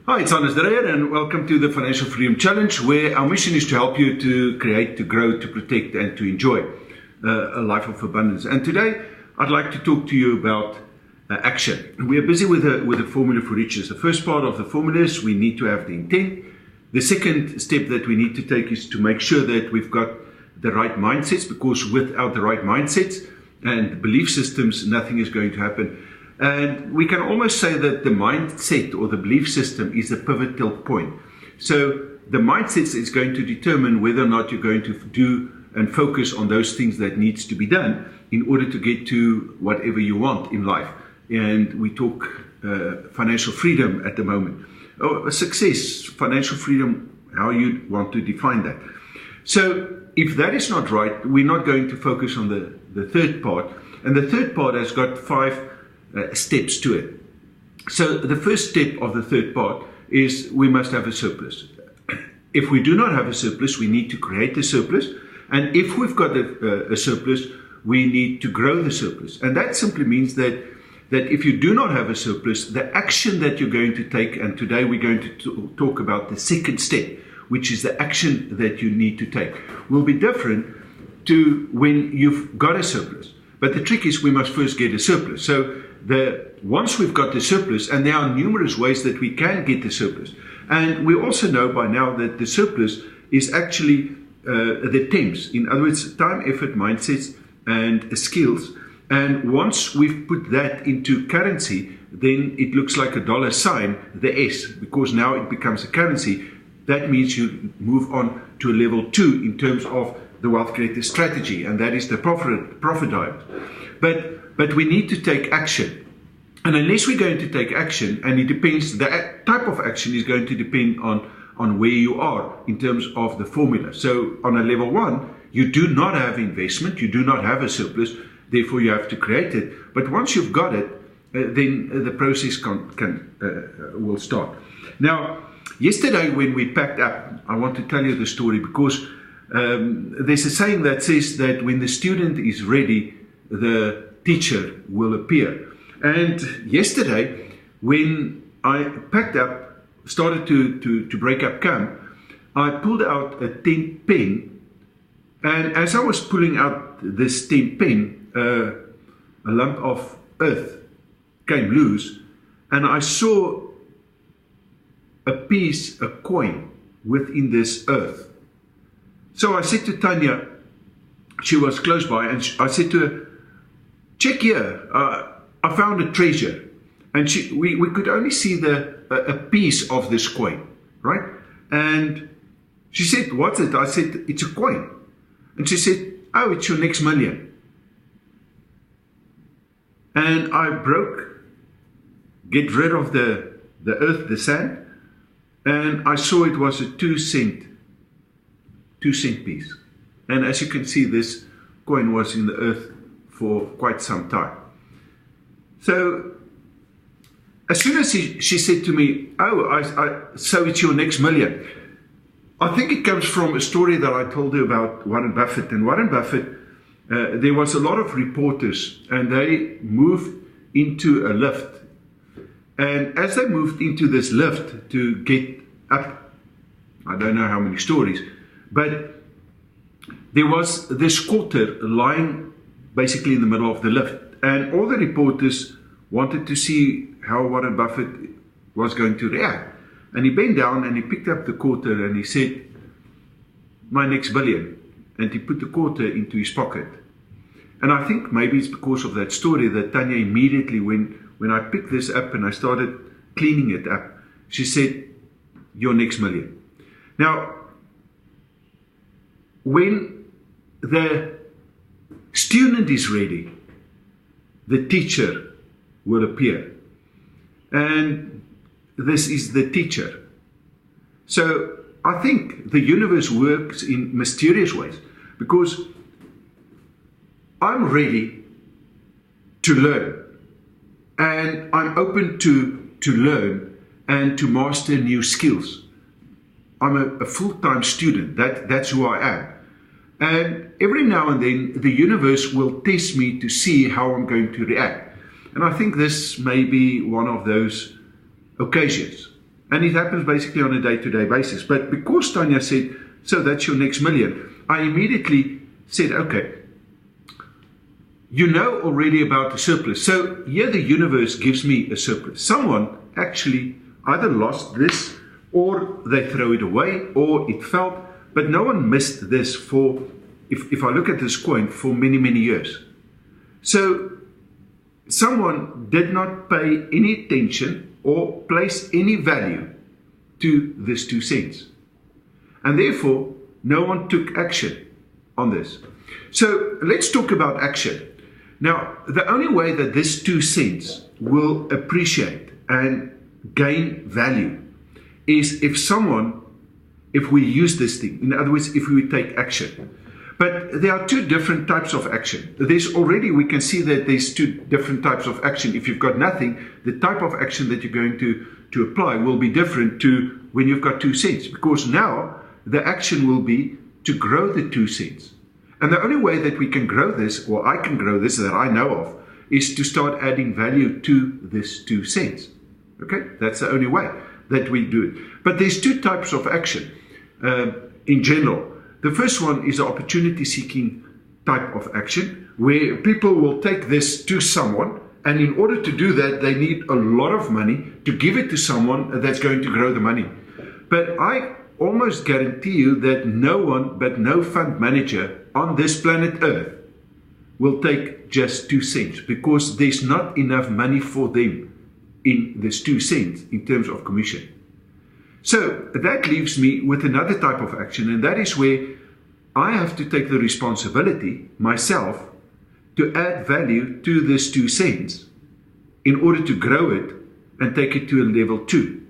Hi, it's Dreyer and welcome to the Financial Freedom Challenge, where our mission is to help you to create, to grow, to protect and to enjoy a life of abundance. And today I'd like to talk to you about action. We are busy with a formula for riches. The first part of the formula is we need to have the intent. The second step that we need to take is to make sure that we've got the right mindsets, because without the right mindsets and belief systems, nothing is going to happen. And we can almost say that the mindset or the belief system is a pivotal point. So the mindset is going to determine whether or not you're going to do and focus on those things that needs to be done in order to get to whatever you want in life. And we talk financial freedom at the moment. Oh, success, financial freedom, how you want to define that. So if that is not right, we're not going to focus on the third part. And the third part has got 5 steps to it. So the first step of the third part is we must have a surplus. If we do not have a surplus, we need to create a surplus. And if we've got a surplus, we need to grow the surplus. And that simply means that if you do not have a surplus, the action that you're going to take, and today we're going to talk about the second step, which is the action that you need to take, will be different to when you've got a surplus. But the trick is we must first get a surplus. So once we've got the surplus, and there are numerous ways that we can get the surplus. And we also know by now that the surplus is actually the TEMS. In other words, time, effort, mindsets, and skills. And once we've put that into currency, then it looks like a dollar sign, the S, because now it becomes a currency. That means you move on to a level 2 in terms of the wealth creator strategy, and that is the profit diet. But we need to take action. And unless we're going to take action, and it depends, the type of action is going to depend on where you are in terms of the formula. So on a level 1, you do not have investment, you do not have a surplus, therefore you have to create it. But once you've got it, then the process will start. Now, yesterday when we packed up, I want to tell you the story because there's a saying that says that when the student is ready, the teacher will appear. And yesterday, when I packed up, started to break up camp, I pulled out a 10 pen, and as I was pulling out this 10 pen, a lump of earth came loose, and I saw a coin within this earth. So I said to Tanya, she was close by, and I said to her, check here, I found a treasure. And we could only see a piece of this coin, right? And she said, what's it? I said, it's a coin. And she said, oh, it's your next million. And I get rid of the earth, the sand, and I saw it was a 2-cent piece. And as you can see, this coin was in the earth for quite some time. So as soon as she said to me, oh, so it's your next million. I think it comes from a story that I told you about Warren Buffett. And Warren Buffett, there was a lot of reporters, and they moved into a lift. And as they moved into this lift to get up, I don't know how many stories, but there was this quarter lying basically in the middle of the lift. And all the reporters wanted to see how Warren Buffett was going to react. And he bent down and he picked up the quarter and he said, my next billion. And he put the quarter into his pocket. And I think maybe it's because of that story that Tanya immediately, when I picked this up and I started cleaning it up, she said, your next million. Now, when the student is ready, the teacher will appear. And this is the teacher. So I think the universe works in mysterious ways, because I'm ready to learn, and I'm open to learn and to master new skills. I'm a full-time student. That's who I am. And every now and then, the universe will test me to see how I'm going to react. And I think this may be one of those occasions. And it happens basically on a day-to-day basis. But because Tanya said, so that's your next million, I immediately said, okay, you know already about the surplus. So here the universe gives me a surplus. Someone actually either lost this, or they throw it away, or it fell, but no one missed this for, if I look at this coin, for many, many years. So someone did not pay any attention or place any value to this 2 cents. And therefore, no one took action on this. So let's talk about action. Now, the only way that this 2 cents will appreciate and gain value is if we use this thing. In other words, if we take action. But there are 2 different types of action. We can see that there's 2 different types of action. If you've got nothing, the type of action that you're going to apply will be different to when you've got 2 cents. Because now the action will be to grow the 2 cents. And the only way that we can grow this, or I can grow this that I know of, is to start adding value to this 2 cents. Okay? That's the only way that we do it. But there's 2 types of action in general. The first one is the opportunity-seeking type of action, where people will take this to someone, and in order to do that, they need a lot of money to give it to someone that's going to grow the money. But I almost guarantee you that no one but no fund manager on this planet Earth will take just 2 cents, because there's not enough money for them in this 2 cents in terms of commission. So that leaves me with another type of action, and that is where I have to take the responsibility myself to add value to this 2 cents in order to grow it and take it to a level 2.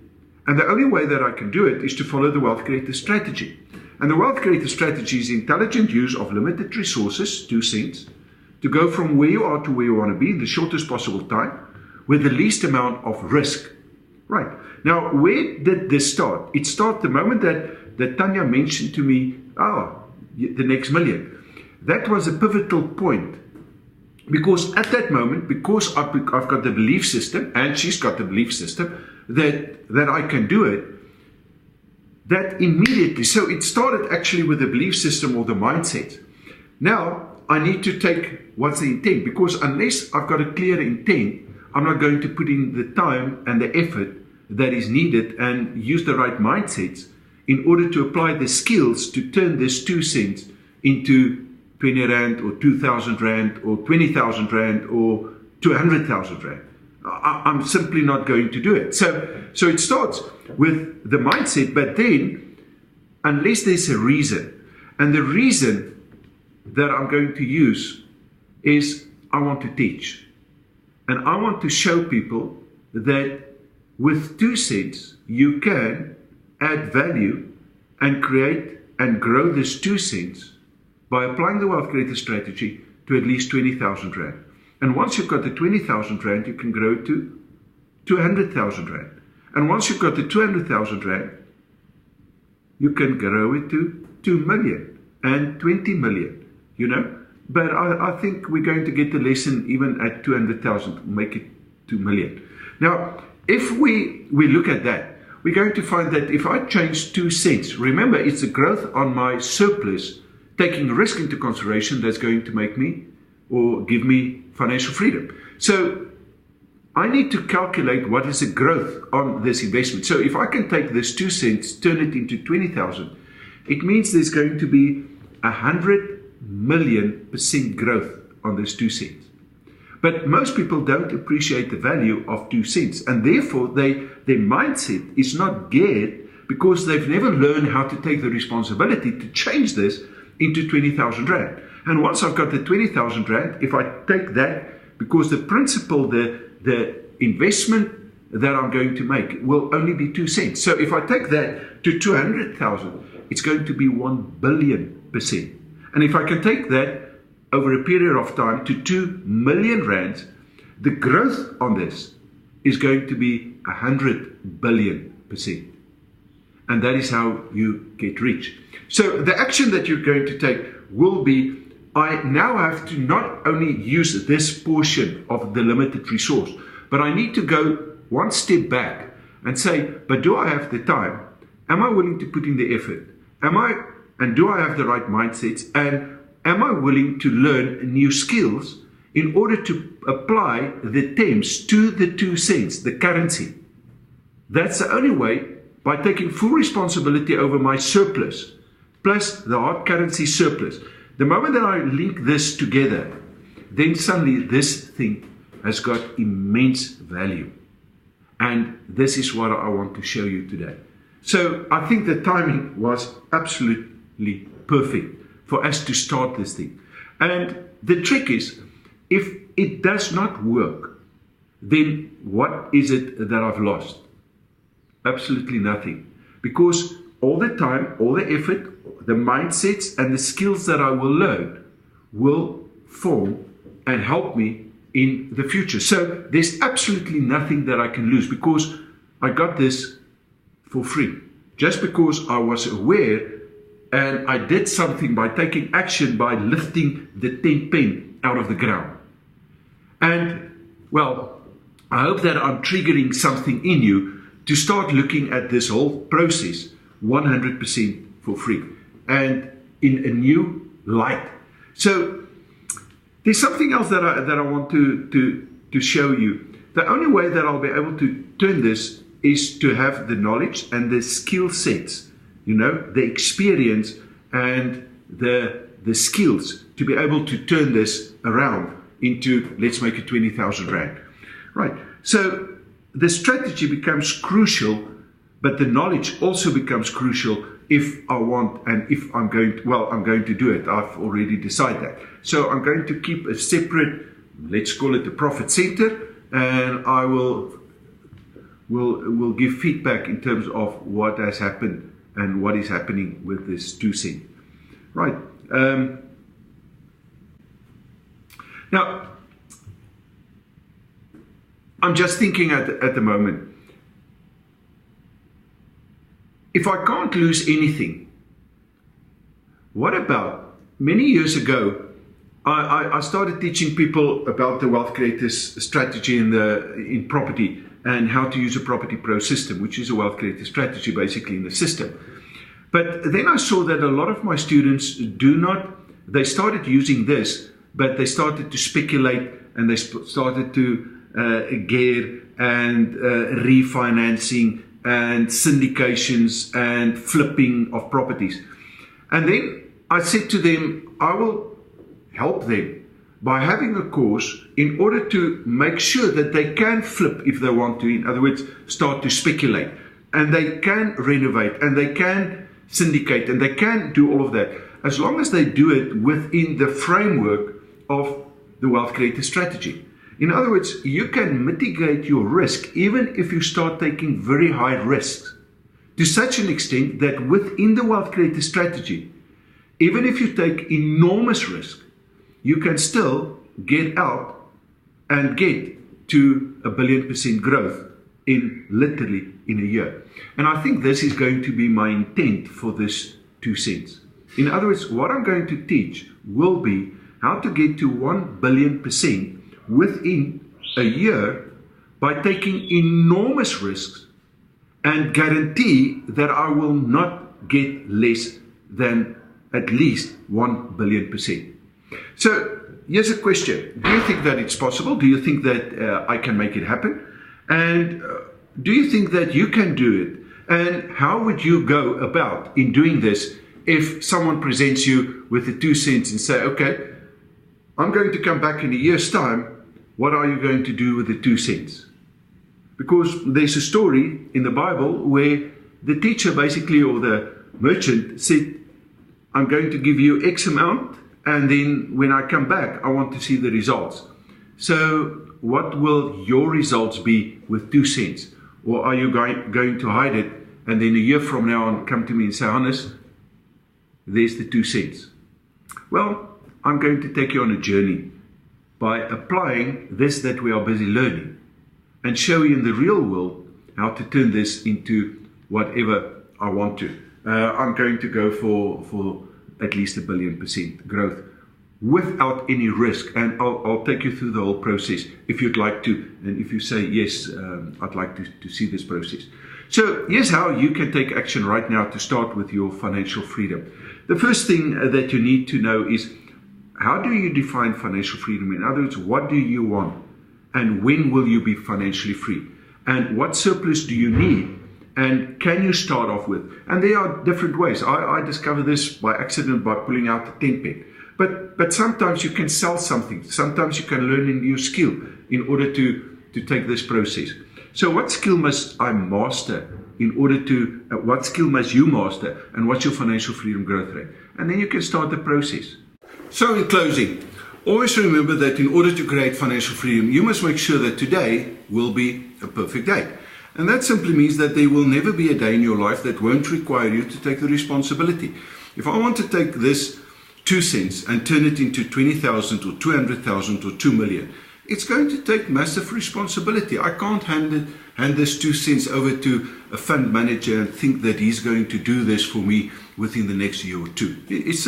And the only way that I can do it is to follow the wealth creator strategy. And the wealth creator strategy is intelligent use of limited resources, 2 cents, to go from where you are to where you want to be in the shortest possible time with the least amount of risk. Right. Now, where did this start? It started the moment that Tanya mentioned to me, the next million. That was a pivotal point. Because at that moment, because I've got the belief system, and she's got the belief system, that I can do it, that immediately, so it started actually with the belief system or the mindset. Now, I need to take what's the intent, because unless I've got a clear intent, I'm not going to put in the time and the effort that is needed and use the right mindsets in order to apply the skills to turn this 2 cents into 20 Rand or 2,000 Rand or 20,000 Rand or 200,000 Rand. I'm simply not going to do it. So it starts with the mindset, but then unless there's a reason, and the reason that I'm going to use is I want to teach. And I want to show people that with 2 cents, you can add value and create and grow this 2 cents by applying the wealth creator strategy to at least 20,000 Rand. And once you've got the 20,000 Rand, you can grow to 200,000 Rand. And once you've got the 200,000 Rand, you can grow it to 2 million and 20 million, you know. But I think we're going to get the lesson even at 200,000, make it 2 million. Now, if we look at that, we're going to find that if I change 2 cents, remember it's the growth on my surplus, taking risk into consideration, that's going to make me or give me financial freedom. So I need to calculate what is the growth on this investment. So if I can take this 2 cents, turn it into 20,000, it means there's going to be 100 million% growth on this 2 cents. But most people don't appreciate the value of 2 cents, and therefore their mindset is not geared, because they've never learned how to take the responsibility to change this into 20,000 Rand. And once I've got the 20,000 Rand, if I take that, because the principal, the investment that I'm going to make will only be 2 cents. So if I take that to 200,000, it's going to be 1 billion%. And if I can take that over a period of time to 2 million Rands, the growth on this is going to be 100 billion%. And that is how you get rich. So the action that you're going to take will be, I now have to not only use this portion of the limited resource, but I need to go one step back and say, but do I have the time? Am I willing to put in the effort? And do I have the right mindsets? And am I willing to learn new skills in order to apply the temps to the 2 cents, the currency? That's the only way, by taking full responsibility over my surplus, plus the hard currency surplus. The moment that I link this together, then suddenly this thing has got immense value. And this is what I want to show you today. So I think the timing was absolutely perfect for us to start this thing. And the trick is, if it does not work, then what is it that I've lost? Absolutely nothing. Because all the time, all the effort, the mindsets and the skills that I will learn will form and help me in the future. So there's absolutely nothing that I can lose, because I got this for free. Just because I was aware and I did something by taking action, by lifting the 10 pen out of the ground. And well, I hope that I'm triggering something in you to start looking at this whole process 100% for free and in a new light. So there's something else that I want to show you. The only way that I'll be able to turn this is to have the knowledge and the skill sets, you know, the experience and the skills to be able to turn this around into, let's make it 20,000 Rand. Right. So the strategy becomes crucial, but the knowledge also becomes crucial if I want, and if I'm going to, well, I'm going to do it. I've already decided that. So I'm going to keep a separate, let's call it the profit center, and I will give feedback in terms of what has happened and what is happening with this 2 cent. Right. Now, I'm just thinking at the moment, if I can't lose anything, what about many years ago, I started teaching people about the Wealth Creators strategy in property and how to use a Property Pro system, which is a Wealth Creator strategy basically in the system. But then I saw that a lot of my students they started using this, but they started to speculate and they started to gear and refinancing and syndications and flipping of properties. And then I said to them, I will help them by having a course in order to make sure that they can flip if they want to. In other words, start to speculate, and they can renovate, and they can syndicate, and they can do all of that, as long as they do it within the framework of the Wealth Creator strategy. In other words, you can mitigate your risk even if you start taking very high risks, to such an extent that within the Wealth Creator strategy, even if you take enormous risk, you can still get out and get to 1 billion% growth in literally in a year. And I think this is going to be my intent for this 2 cents. In other words, what I'm going to teach will be how to get to 1 billion% within a year by taking enormous risks and guarantee that I will not get less than at least 1 billion%. So here's a question. Do you think that it's possible? Do you think that I can make it happen? And do you think that you can do it? And how would you go about in doing this if someone presents you with the 2 cents and say, okay, I'm going to come back in a year's time. What are you going to do with the 2 cents? Because there's a story in the Bible where the teacher basically, or the merchant, said, I'm going to give you X amount, and then when I come back, I want to see the results. So what will your results be with 2 cents? Or are you going to hide it, and then a year from now on come to me and say, Hannes, there's the 2 cents? Well, I'm going to take you on a journey by applying this that we are busy learning and show you in the real world how to turn this into whatever I want to. I'm going to go for at least 1 billion% growth without any risk. And I'll take you through the whole process if you'd like to. And if you say, yes, I'd like to see this process. So here's how you can take action right now to start with your financial freedom. The first thing that you need to know is, how do you define financial freedom? In other words, what do you want? And when will you be financially free? And what surplus do you need? And can you start off with? And there are different ways. I discovered this by accident by pulling out the 10 pen. But sometimes you can sell something. Sometimes you can learn a new skill in order to take this process. So what skill must I master in order to, what skill must you master, and what's your financial freedom growth rate? And then you can start the process. So in closing, always remember that in order to create financial freedom, you must make sure that today will be a perfect day. And that simply means that there will never be a day in your life that won't require you to take the responsibility. If I want to take this 2 cents and turn it into 20,000 or 200,000 or 2 million, it's going to take massive responsibility. I can't hand this 2 cents over to a fund manager and think that he's going to do this for me within the next year or two. It's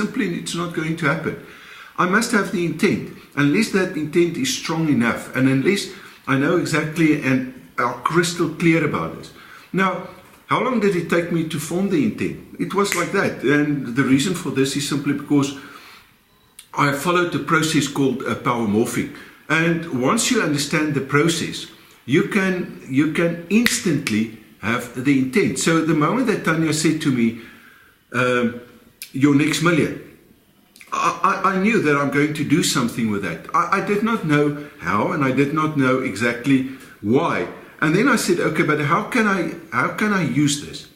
not going to happen. I must have the intent. Unless that intent is strong enough, and unless I know exactly and are crystal clear about this. Now, how long did it take me to form the intent? It was like that. And the reason for this is simply because I followed a process called power morphing. And once you understand the process, you can instantly have the intent. So the moment that Tanya said to me, your next million, I knew that I'm going to do something with that. I did not know how, and I did not know exactly why. And then I said, okay, but how can I use this?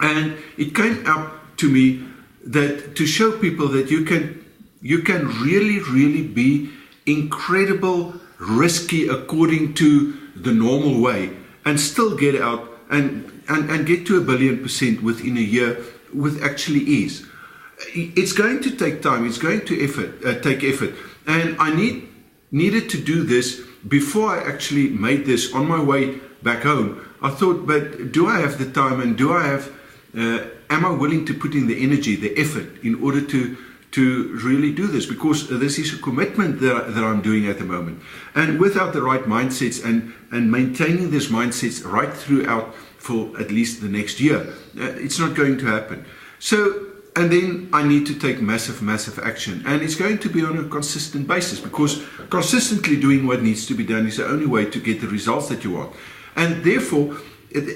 And it came up to me that to show people that you can really be incredible, risky according to the normal way, and still get out and get to 1 billion% within a year with actually ease. It's going to take time. It's going to take effort. And I needed to do this before I actually made this on my way back home. I thought, but do I have the time, and am I willing to put in the energy, the effort in order to really do this? Because this is a commitment that I'm doing at the moment. And without the right mindsets and maintaining this mindsets right throughout for at least the next year, it's not going to happen. So, and then I need to take massive action. And it's going to be on a consistent basis, because consistently doing what needs to be done is the only way to get the results that you want. And therefore,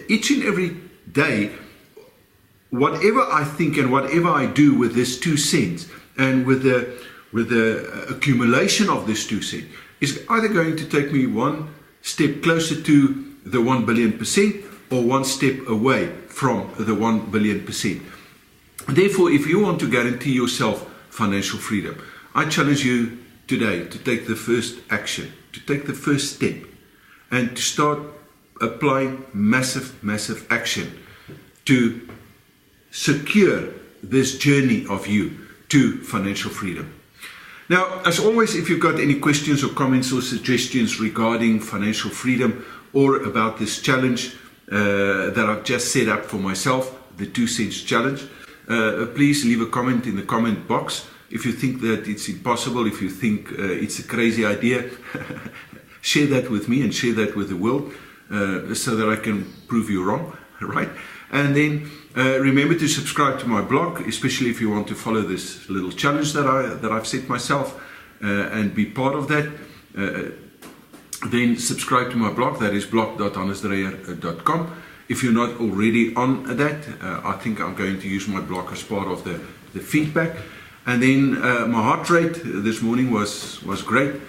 each and every day, whatever I think and whatever I do with this 2 cents and with the accumulation of this 2 cents is either going to take me one step closer to the 1 billion% or one step away from the 1 billion%. Therefore, if you want to guarantee yourself financial freedom, I challenge you today to take the first action, to take the first step, and to start applying massive action to secure this journey of you to financial freedom. Now, as always, if you've got any questions or comments or suggestions regarding financial freedom or about this challenge that I've just set up for myself, the 2 cents challenge, please leave a comment in the comment box. If you think that it's impossible, if you think it's a crazy idea, share that with me and share that with the world so that I can prove you wrong, right? And then remember to subscribe to my blog, especially if you want to follow this little challenge that I've set myself and be part of that. Then subscribe to my blog, that is blog.hannesdreyer.com. If you're not already on that, I think I'm going to use my blog as part of the feedback. And then my heart rate this morning was great.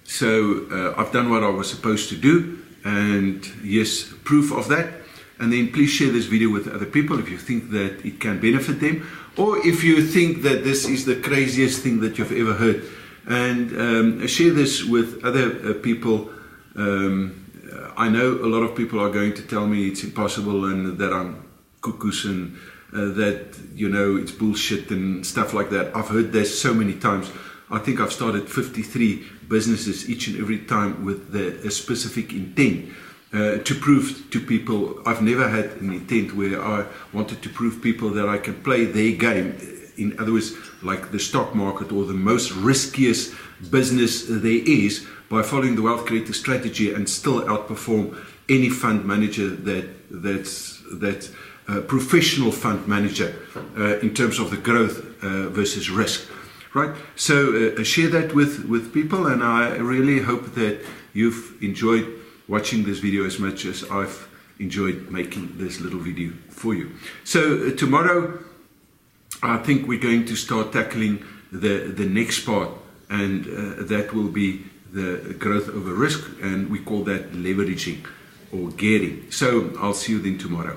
So I've done what I was supposed to do, and yes, proof of that. And then please share this video with other people if you think that it can benefit them, or if you think that this is the craziest thing that you've ever heard. And share this with other people. I know a lot of people are going to tell me it's impossible and that I'm cuckoos and that, you know, it's bullshit and stuff like that. I've heard this so many times. I think I've started 53 businesses each and every time with a specific intent to prove to people. I've never had an intent where I wanted to prove people that I can play their game in other words, like the stock market or the most riskiest business there is, by following the wealth creator strategy and still outperform any fund manager that's professional fund manager in terms of the growth versus risk. Right? So share that with people, and I really hope that you've enjoyed watching this video as much as I've enjoyed making this little video for you. So tomorrow I think we're going to start tackling the next part, and that will be the growth over risk, and we call that leveraging or gearing. So I'll see you then tomorrow.